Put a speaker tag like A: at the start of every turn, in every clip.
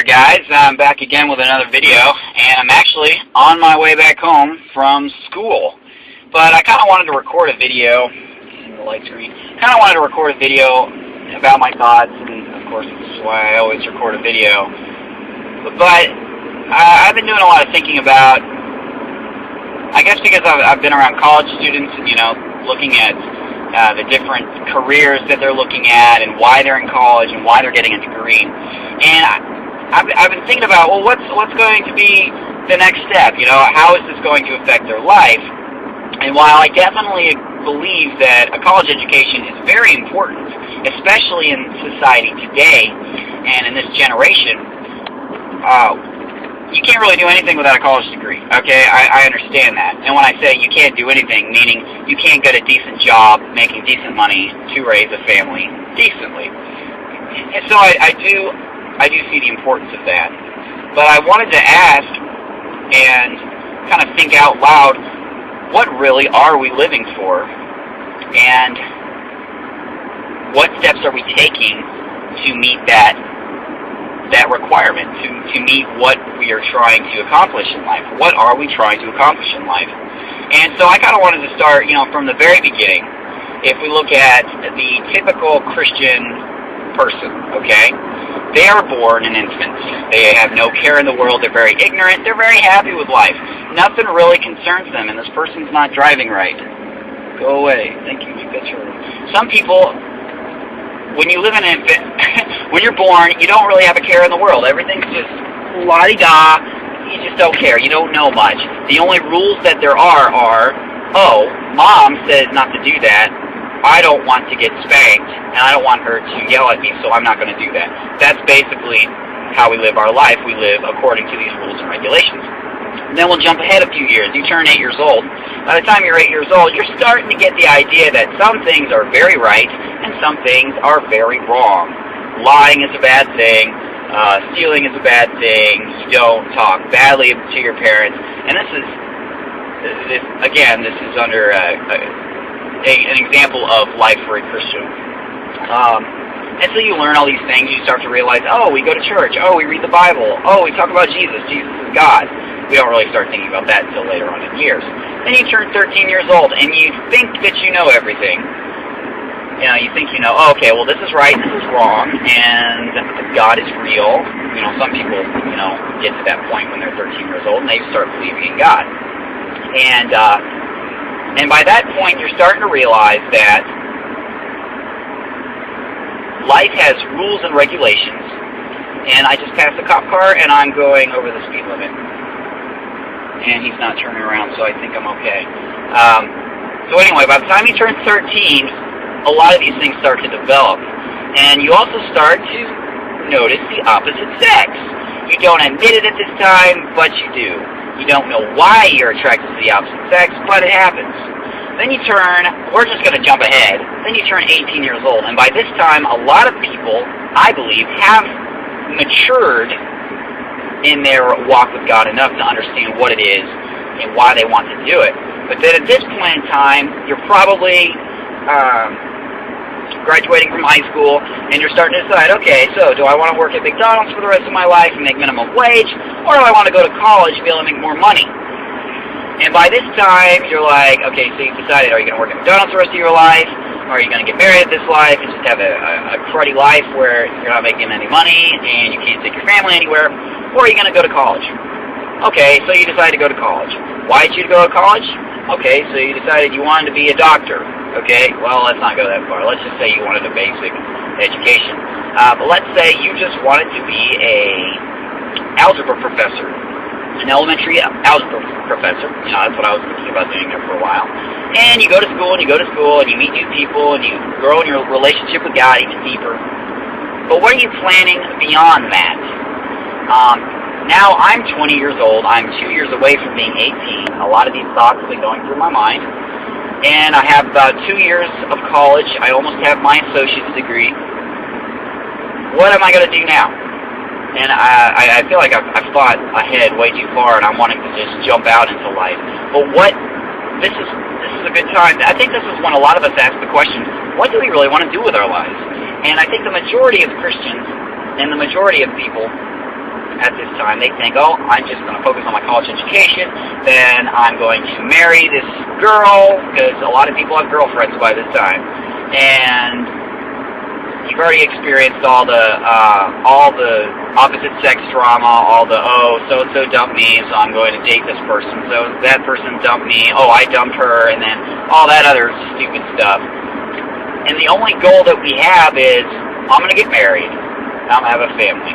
A: guys. I'm back again with another video, and I'm actually on my way back home from school. But I kind of wanted to record a video, in the light screen, about my thoughts, and of course this is why I always record a video. But I've been doing a lot of thinking about, I guess because I've been around college students and, looking at the different careers that they're looking at and why they're in college and why they're getting a degree. And I've been thinking about, well, what's going to be the next step? How is this going to affect their life? And while I definitely believe that a college education is very important, especially in society today and in this generation, you can't really do anything without a college degree, okay? I understand that. And when I say you can't do anything, meaning you can't get a decent job making decent money to raise a family decently. And so I do see the importance of that. But I wanted to ask and kind of think out loud, what really are we living for? And what steps are we taking to meet that requirement, to meet what we are trying to accomplish in life? What are we trying to accomplish in life? And so I kind of wanted to start, from the very beginning. If we look at the typical Christian person, okay? They are born an infant. They have no care in the world. They're very ignorant. They're very happy with life. Nothing really concerns them, and this person's not driving right. Go away. Thank you. That's right. Some people, when you live in an infant, when you're born, you don't really have a care in the world. Everything's just la-di-da. You just don't care. You don't know much. The only rules that there are, oh, Mom said not to do that. I don't want to get spanked, and I don't want her to yell at me, so I'm not going to do that. That's basically how we live our life. We live according to these rules and regulations. And then we'll jump ahead a few years. You turn 8 years old. By the time you're 8 years old, you're starting to get the idea that some things are very right and some things are very wrong. Lying is a bad thing. Stealing is a bad thing. You don't talk badly to your parents. And this is under an example of life for a Christian. And so you learn all these things. You start to realize, oh, we go to church. Oh, we read the Bible. Oh, we talk about Jesus. Jesus is God. We don't really start thinking about that until later on in years. Then you turn 13 years old, and you think that you know everything. You think oh, okay, well, this is right, this is wrong, and God is real. Some people, get to that point when they're 13 years old, and they start believing in God. And by that point, you're starting to realize that life has rules and regulations. And I just passed a cop car, and I'm going over the speed limit. And he's not turning around, so I think I'm okay. So anyway, by the time you turn 13, a lot of these things start to develop. And you also start to notice the opposite sex. You don't admit it at this time, but you do. You don't know why you're attracted to the opposite sex, but it happens. Then you turn, we're just going to jump ahead, then you turn 18 years old. And by this time, a lot of people, I believe, have matured in their walk with God enough to understand what it is and why they want to do it. But then at this point in time, you're probably graduating from high school, and you're starting to decide, okay, so do I want to work at McDonald's for the rest of my life and make minimum wage, or do I want to go to college and be able to make more money? And by this time, you're like, okay, so you've decided, are you going to work at McDonald's the rest of your life? Or are you going to get married this life and just have a cruddy life where you're not making any money and you can't take your family anywhere? Or are you going to go to college? Okay, so you decided to go to college. Why did you go to college? Okay, so you decided you wanted to be a doctor. Okay, well, let's not go that far. Let's just say you wanted a basic education. But let's say you just wanted to be an algebra professor. An elementary algebra professor. That's what I was thinking about doing there for a while. And you go to school, and you meet new people, and you grow in your relationship with God even deeper. But what are you planning beyond that? Now I'm 20 years old. I'm 2 years away from being 18. A lot of these thoughts have been going through my mind. And I have about 2 years of college. I almost have my associate's degree. What am I going to do now? And I feel like I've thought ahead way too far, and I'm wanting to just jump out into life. But this is a good time. I think this is when a lot of us ask the question, what do we really want to do with our lives? And I think the majority of Christians and the majority of people at this time. They think, oh, I'm just going to focus on my college education, then I'm going to marry this girl, because a lot of people have girlfriends by this time, and you've already experienced all the opposite sex drama, all the, oh, so-and-so dumped me, so I'm going to date this person, so that person dumped me, oh, I dumped her, and then all that other stupid stuff. And the only goal that we have is, I'm going to get married, I'm going to have a family.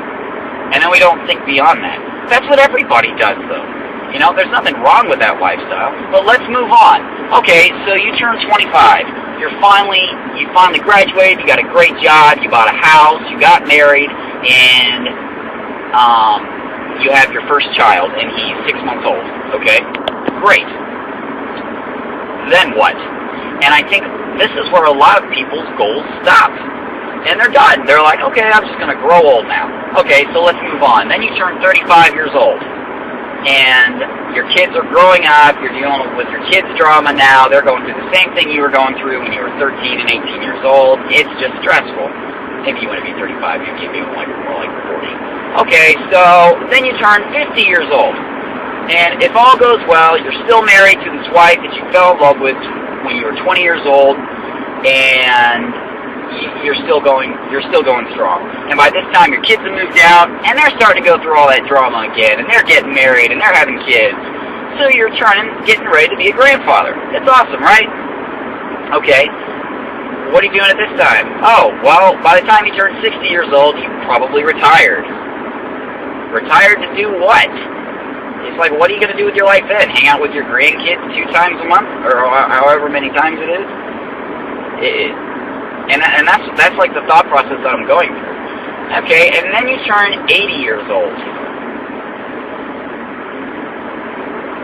A: And then we don't think beyond that. That's what everybody does, though. You know, there's nothing wrong with that lifestyle, but let's move on. Okay, so you turn 25. You finally graduated, you got a great job, you bought a house, you got married, and you have your first child, and he's 6 months old, okay? Great. Then what? And I think this is where a lot of people's goals stop. And they're done. They're like, okay, I'm just going to grow old now. Okay, so let's move on. Then you turn 35 years old. And your kids are growing up, you're dealing with your kids' drama now, they're going through the same thing you were going through when you were 13 and 18 years old. It's just stressful. Maybe you want to be 35, you can be more like 40. Okay, so then you turn 50 years old. And if all goes well, you're still married to this wife that you fell in love with when you were 20 years old, and you're still going strong. And by this time, your kids have moved out, and they're starting to go through all that drama again, and they're getting married, and they're having kids. So you're getting ready to be a grandfather. It's awesome, right? Okay. What are you doing at this time? Oh, well, by the time you turn 60 years old, you probably retired. Retired to do what? It's like, what are you going to do with your life then? Hang out with your grandkids 2 times a month, or however many times it is? And that's like the thought process that I'm going through. Okay, and then you turn 80 years old.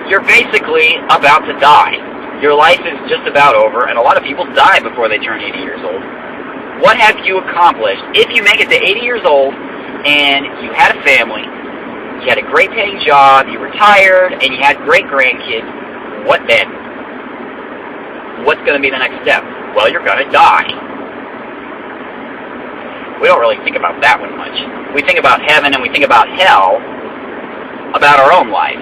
A: You're basically about to die. Your life is just about over, and a lot of people die before they turn 80 years old. What have you accomplished? If you make it to 80 years old, and you had a family, you had a great paying job, you retired, and you had great grandkids, what then? What's going to be the next step? Well, you're going to die. We don't really think about that one much. We think about heaven and we think about hell, about our own life.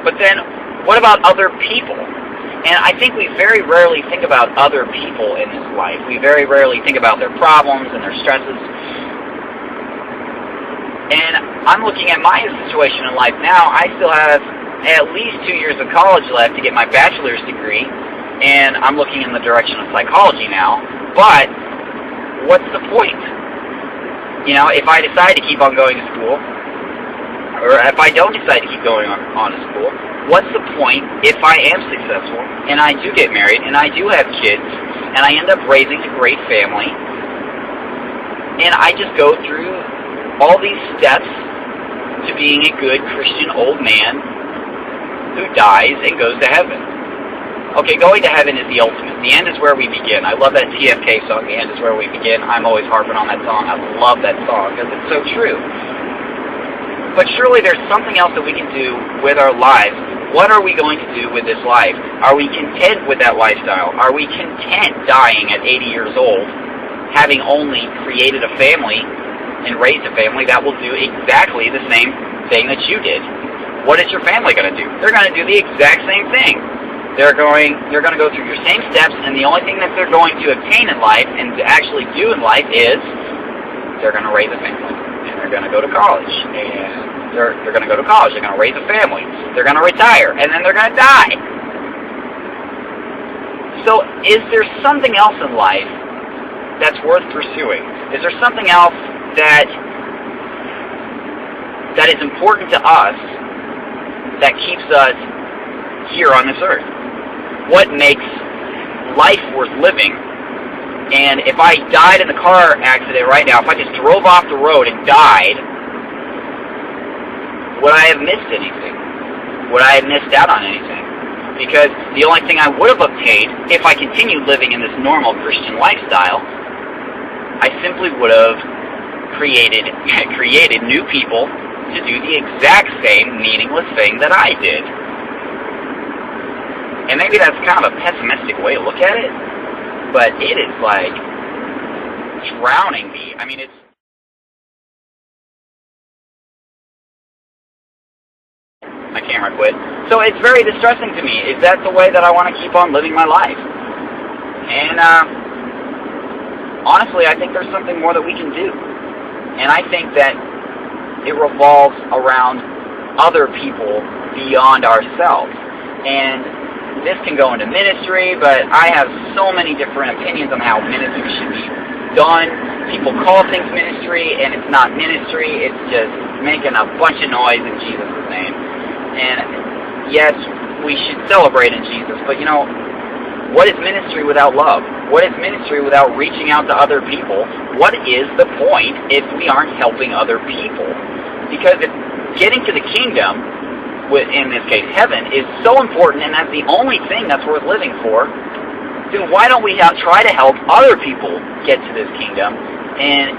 A: But then, what about other people? And I think we very rarely think about other people in this life. We very rarely think about their problems and their stresses. And I'm looking at my situation in life now. I still have at least 2 years of college left to get my bachelor's degree, and I'm looking in the direction of psychology now. But what's the point? You know, if I decide to keep on going to school, or if I don't decide to keep going on to school, what's the point if I am successful, and I do get married, and I do have kids, and I end up raising a great family, and I just go through all these steps to being a good Christian old man who dies and goes to heaven? Okay, going to heaven is the ultimate. The end is where we begin. I love that TFK song, The End is Where We Begin. I'm always harping on that song. I love that song because it's so true. But surely there's something else that we can do with our lives. What are we going to do with this life? Are we content with that lifestyle? Are we content dying at 80 years old, having only created a family and raised a family that will do exactly the same thing that you did? What is your family going to do? They're going to do the exact same thing. They're going to go through your same steps, and the only thing that they're going to obtain in life and to actually do in life is they're going to raise a family, and they're going to go to college, and they're going to go to college. They're going to raise a family. They're going to retire, and then they're going to die. So, is there something else in life that's worth pursuing? Is there something else that is important to us that keeps us here on this earth? What makes life worth living? And if I died in a car accident right now, if I just drove off the road and died, would I have missed anything? Would I have missed out on anything? Because the only thing I would have obtained if I continued living in this normal Christian lifestyle, I simply would have created new people to do the exact same meaningless thing that I did. And maybe that's kind of a pessimistic way to look at it, but it is like drowning me. I mean, it's My camera quit. So it's very distressing to me. Is that the way that I want to keep on living my life? And honestly, I think there's something more that we can do. And I think that it revolves around other people beyond ourselves. And this can go into ministry, but I have so many different opinions on how ministry should be done. People call things ministry, and it's not ministry. It's just making a bunch of noise in Jesus' name. And yes, we should celebrate in Jesus, but you know, what is ministry without love? What is ministry without reaching out to other people? What is the point if we aren't helping other people? Because if getting to the kingdom, in this case heaven, is so important and that's the only thing that's worth living for, then why don't we try to help other people get to this kingdom and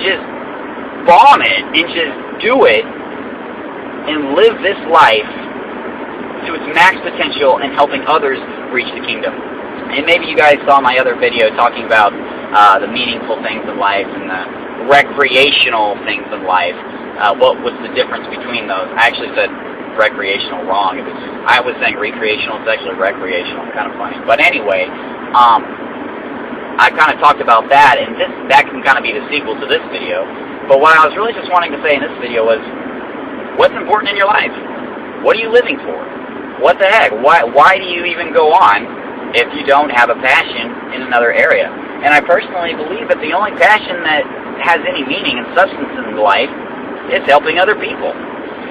A: just bomb it and just do it and live this life to its max potential and helping others reach the kingdom. And maybe you guys saw my other video talking about the meaningful things of life and the recreational things of life. What was the difference between those? I actually said recreational wrong. I was saying recreational, it's actually recreational. Kind of funny. But anyway, I kind of talked about that, and that can kind of be the sequel to this video. But what I was really just wanting to say in this video was, what's important in your life? What are you living for? What the heck? Why do you even go on if you don't have a passion in another area? And I personally believe that the only passion that has any meaning and substance in life is helping other people.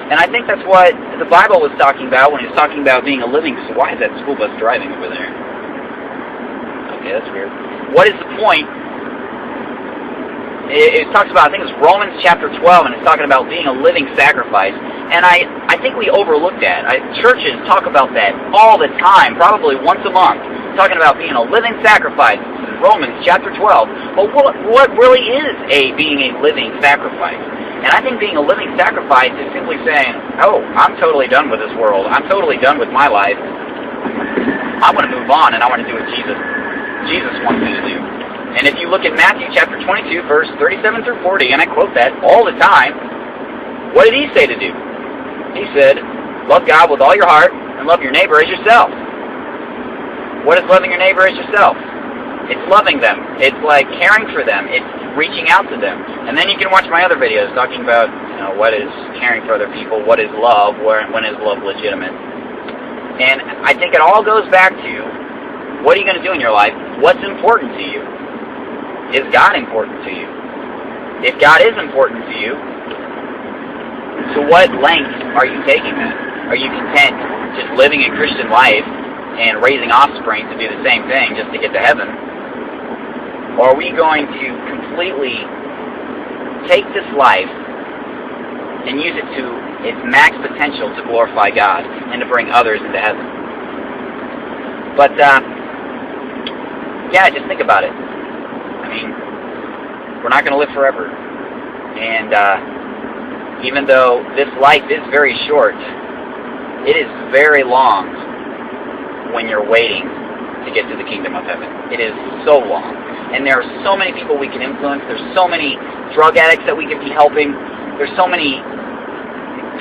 A: And I think that's what the Bible was talking about when he was talking about being a living... So why is that school bus driving over there? Okay, that's weird. What is the point? It talks about, I think it's Romans chapter 12, and it's talking about being a living sacrifice. And I think we overlook that. Churches talk about that all the time, probably once a month, talking about being a living sacrifice. This is Romans chapter 12. But what really is being a living sacrifice? And I think being a living sacrifice is simply saying, oh, I'm totally done with this world. I'm totally done with my life. I want to move on, and I want to do what Jesus wants me to do. And if you look at Matthew chapter 22, verse 37 through 40, and I quote that all the time, what did he say to do? He said, love God with all your heart and love your neighbor as yourself. What is loving your neighbor as yourself? It's loving them. It's like caring for them. It's reaching out to them. And then you can watch my other videos talking about, you know, what is caring for other people, what is love, when is love legitimate. And I think it all goes back to, what are you going to do in your life? What's important to you? Is God important to you? If God is important to you, to what length are you taking that? Are you content just living a Christian life and raising offspring to do the same thing just to get to heaven? Or are we going to completely take this life and use it to its max potential to glorify God and to bring others into heaven? But, yeah, just think about it. I mean, we're not going to live forever. And even though this life is very short, it is very long when you're waiting to get to the kingdom of heaven. It is so long. And there are so many people we can influence. There's so many drug addicts that we can be helping. There's so many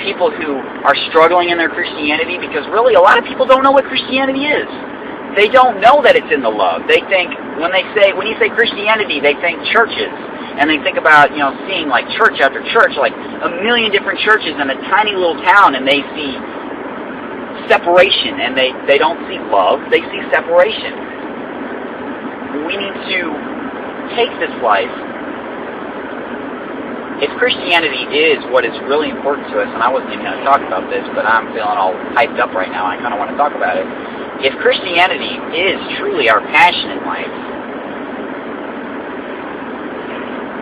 A: people who are struggling in their Christianity, because really a lot of people don't know what Christianity is. They don't know that it's in the love. They think, when you say Christianity, they think churches. And they think about, you know, seeing like church after church, like a million different churches in a tiny little town, and they see separation, and they don't see love, they see separation. We need to take this life. If Christianity is what is really important to us, and I wasn't even going to talk about this, but I'm feeling all hyped up right now, I kind of want to talk about it. If Christianity is truly our passion in life,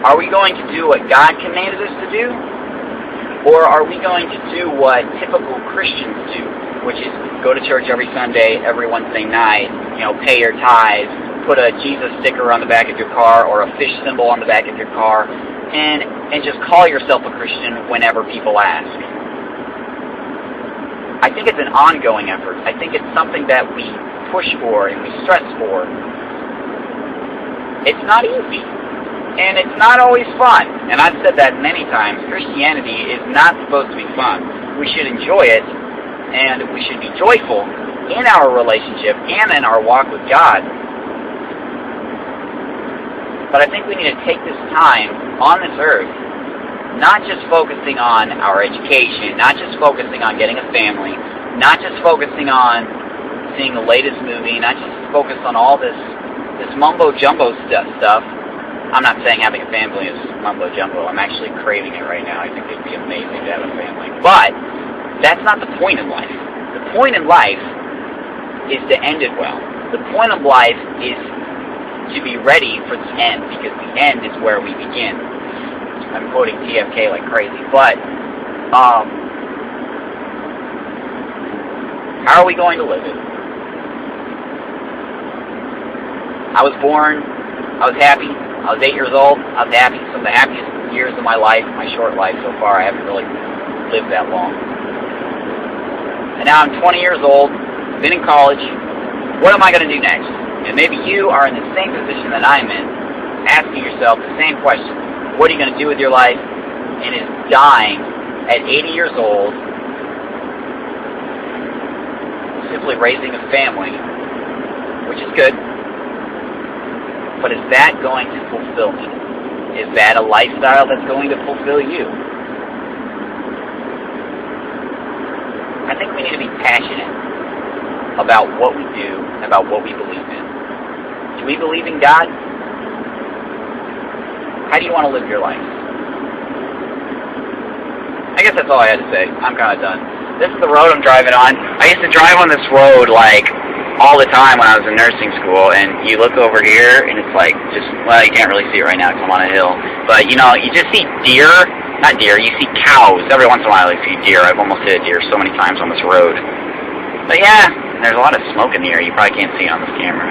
A: are we going to do what God commanded us to do? Or are we going to do what typical Christians do, which is go to church every Sunday, every Wednesday night, you know, pay your tithes, put a Jesus sticker on the back of your car or a fish symbol on the back of your car, and just call yourself a Christian whenever people ask? I think it's an ongoing effort. I think it's something that we push for and we stress for. It's not easy. And it's not always fun. And I've said that many times. Christianity is not supposed to be fun. we should enjoy it, and we should be joyful in our relationship and in our walk with God. But I think we need to take this time on this earth, not just focusing on our education, not just focusing on getting a family, not just focusing on seeing the latest movie, not just focus on all this mumbo-jumbo stuff. I'm not saying having a family is mumbo-jumbo. I'm actually craving it right now. I think it'd be amazing to have a family. But that's not the point in life. The point in life is to end it well. The point of life is to be ready for the end, because the end is where we begin. I'm quoting TFK like crazy, but how are we going to live it? I was born, I was happy, I was 8 years old, I was happy. Some of the happiest years of my life, my short life so far. I haven't really lived that long. And now I'm 20 years old, been in college. What am I going to do next? And maybe you are in the same position that I'm in, asking yourself the same question. What are you going to do with your life? And is dying at 80 years old, simply raising a family, which is good. But is that going to fulfill me? Is that a lifestyle that's going to fulfill you? I think we need to be passionate about what we do, about what we believe in. Do we believe in God? How do you want to live your life? I guess that's all I had to say. I'm kind of done. This is the road I'm driving on. I used to drive on this road like all the time when I was in nursing school, and you look over here and it's like just, well, you can't really see it right now because I'm on a hill, but you know, you just see deer, not deer, you see cows. Every once in a while you see deer. I've almost hit a deer so many times on this road. But yeah, there's a lot of smoke in the air. You probably can't see it on this camera.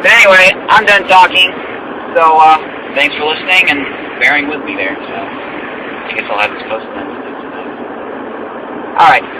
A: But anyway, I'm done talking, so thanks for listening and bearing with me there. So I guess I'll have this posted then. Alright.